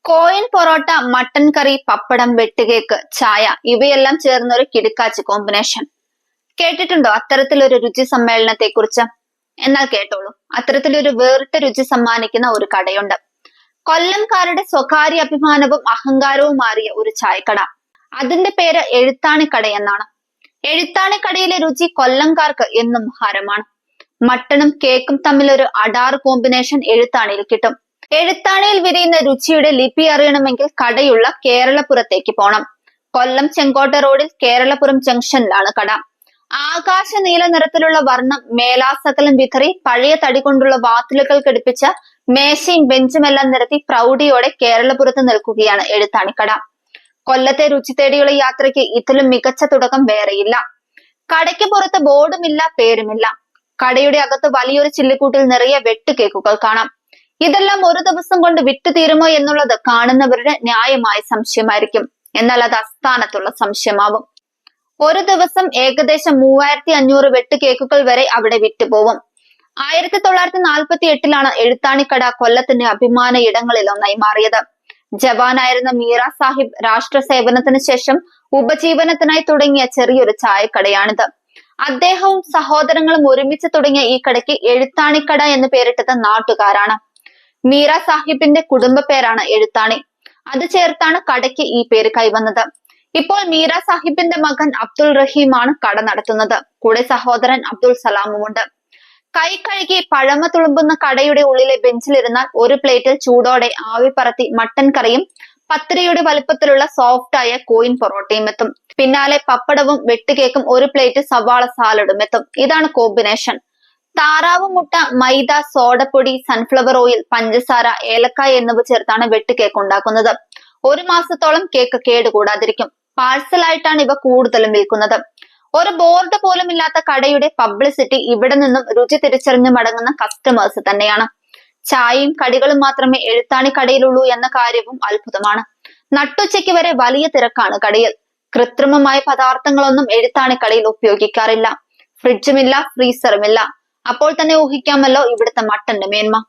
Coin parotta, mutton കറി, പപ്പടം, വെട്ടുകേക്ക്, ചായ ഇവയെല്ലാം ചേർന്ന ഒരു കിടുക്കാച്ചി കോമ്പിനേഷൻ. കേട്ടിട്ടുണ്ടോ അത്തരത്തിലൊരു രുചി സമ്മേളനത്തെ കുറിച്ച്? എന്നാൽ കേട്ടോളൂ, അത്തരത്തിലൊരു വേറിട്ട രുചി സമ്മാനിക്കുന്ന ഒരു കടയുണ്ട്. കൊല്ലംകാരുടെ സ്വകാര്യ അഭിമാനവും അഹങ്കാരവും മാറിയ ഒരു ചായക്കട. അതിന്റെ പേര് എഴുത്താണിക്കട എന്നാണ്. എഴുത്താണിക്കടയിലെ രുചി കൊല്ലംകാർക്ക് എന്നും ഹരമാണ്. മട്ടണും കേക്കും തമ്മിലൊരു അടാറ് കോമ്പിനേഷൻ എഴുത്താണിയിൽ കിട്ടും. എഴുത്താണിയിൽ വിരിയുന്ന രുചിയുടെ ലിപി അറിയണമെങ്കിൽ കടയുള്ള കേരളപുരത്തേക്ക് പോണം. കൊല്ലം ചെങ്കോട്ട റോഡിൽ കേരളപുരം ജംഗ്ഷനിലാണ് കട. ആകാശ നീല നിറത്തിലുള്ള വർണ്ണം മേലാസകലം വിതറി പഴയ തടി കൊണ്ടുള്ള വാതിലുകൾ ഘടിപ്പിച്ച മേശയും ബെഞ്ചുമെല്ലാം നിരത്തി പ്രൗഢിയോടെ കേരളപുരത്ത് നിൽക്കുകയാണ് എഴുത്താണിക്കട. കൊല്ലത്തെ രുചി തേടിയുള്ള യാത്രയ്ക്ക് ഇതിലും മികച്ച തുടക്കം വേറെയില്ല. കടയ്ക്ക് പുറത്ത് ബോർഡുമില്ല, പേരുമില്ല. കടയുടെ അകത്ത് വലിയൊരു ചില്ലിക്കൂട്ടിൽ നിറയെ വെട്ടുകേക്കുകൾ കാണാം. ഇതെല്ലാം ഒരു ദിവസം കൊണ്ട് വിറ്റുതീരുമോ എന്നുള്ളത് കാണുന്നവരുടെ ന്യായമായ സംശയമായിരിക്കും. എന്നാൽ അത് അസ്ഥാനത്തുള്ള സംശയമാവും. ഒരു ദിവസം ഏകദേശം 3500 വെട്ടുകേക്കുകൾ വരെ അവിടെ വിറ്റുപോകും. 1948 എഴുത്താണിക്കട കൊല്ലത്തിന്റെ അഭിമാന ഇടങ്ങളിൽ ഒന്നായി മാറിയത്. ജവാനായിരുന്ന മീറ സാഹിബ് രാഷ്ട്ര സേവനത്തിന് ശേഷം ഉപജീവനത്തിനായി തുടങ്ങിയ ചെറിയൊരു ചായക്കടയാണിത്. അദ്ദേഹവും സഹോദരങ്ങളും ഒരുമിച്ച് തുടങ്ങിയ ഈ കടയ്ക്ക് എഴുത്താണിക്കട എന്ന് പേരിട്ടത് നാട്ടുകാരാണ്. മീറ സാഹിബിന്റെ കുടുംബ പേരാണ് എഴുത്താണി. അത് ചേർത്താണ് കടയ്ക്ക് ഈ പേര് കൈവന്നത്. ഇപ്പോൾ മീറ സാഹിബിന്റെ മകൻ അബ്ദുൾ റഹീമാണ് കട നടത്തുന്നത്. കൂടെ സഹോദരൻ അബ്ദുൾ സലാമുമുണ്ട്. കൈ കഴുകി പഴമ തുളുമ്പുന്ന കടയുടെ ഉള്ളിലെ ബെഞ്ചിലിരുന്നാൽ ഒരു പ്ലേറ്റിൽ ചൂടോടെ ആവി പറത്തി മട്ടൻ കറിയും പത്തിരിയുടെ വലുപ്പത്തിലുള്ള സോഫ്റ്റായ കോയിൻ പൊറോട്ടയും എത്തും. പിന്നാലെ പപ്പടവും വെട്ടുകേക്കും ഒരു പ്ലേറ്റ് സവാള സാലഡും എത്തും. ഇതാണ് കോമ്പിനേഷൻ. താറാവ് മുട്ട, മൈദ, സോഡപ്പൊടി, സൺഫ്ലവർ ഓയിൽ, പഞ്ചസാര, ഏലക്കായ എന്നിവ ചേർത്താണ് വെട്ടുകേക്ക് ഉണ്ടാക്കുന്നത്. 1 മാസത്തോളം കേക്ക് കേടുകൂടാതിരിക്കും. പാഴ്സലായിട്ടാണ് ഇവ കൂടുതലും വിൽക്കുന്നത്. ഒരു ബോർഡ് പോലും ഇല്ലാത്ത കടയുടെ പബ്ലിസിറ്റി ഇവിടെ നിന്നും രുചി തിരിച്ചറിഞ്ഞു മടങ്ങുന്ന കസ്റ്റമേഴ്സ് തന്നെയാണ്. ചായയും കടികളും മാത്രമേ എഴുത്താണി കടയിലുള്ളൂ എന്ന കാര്യവും അത്ഭുതമാണ്. നട്ടുച്ചയ്ക്ക് വരെ വലിയ തിരക്കാണ് കടയിൽ. കൃത്രിമമായ പദാർത്ഥങ്ങളൊന്നും എഴുത്താണി കടയിൽ ഉപയോഗിക്കാറില്ല. ഫ്രിഡ്ജുമില്ല, ഫ്രീസറുമില്ല. അപ്പോൾ തന്നെ ഊഹിക്കാമല്ലോ ഇവിടുത്തെ മട്ടന്റെ മേന്മ.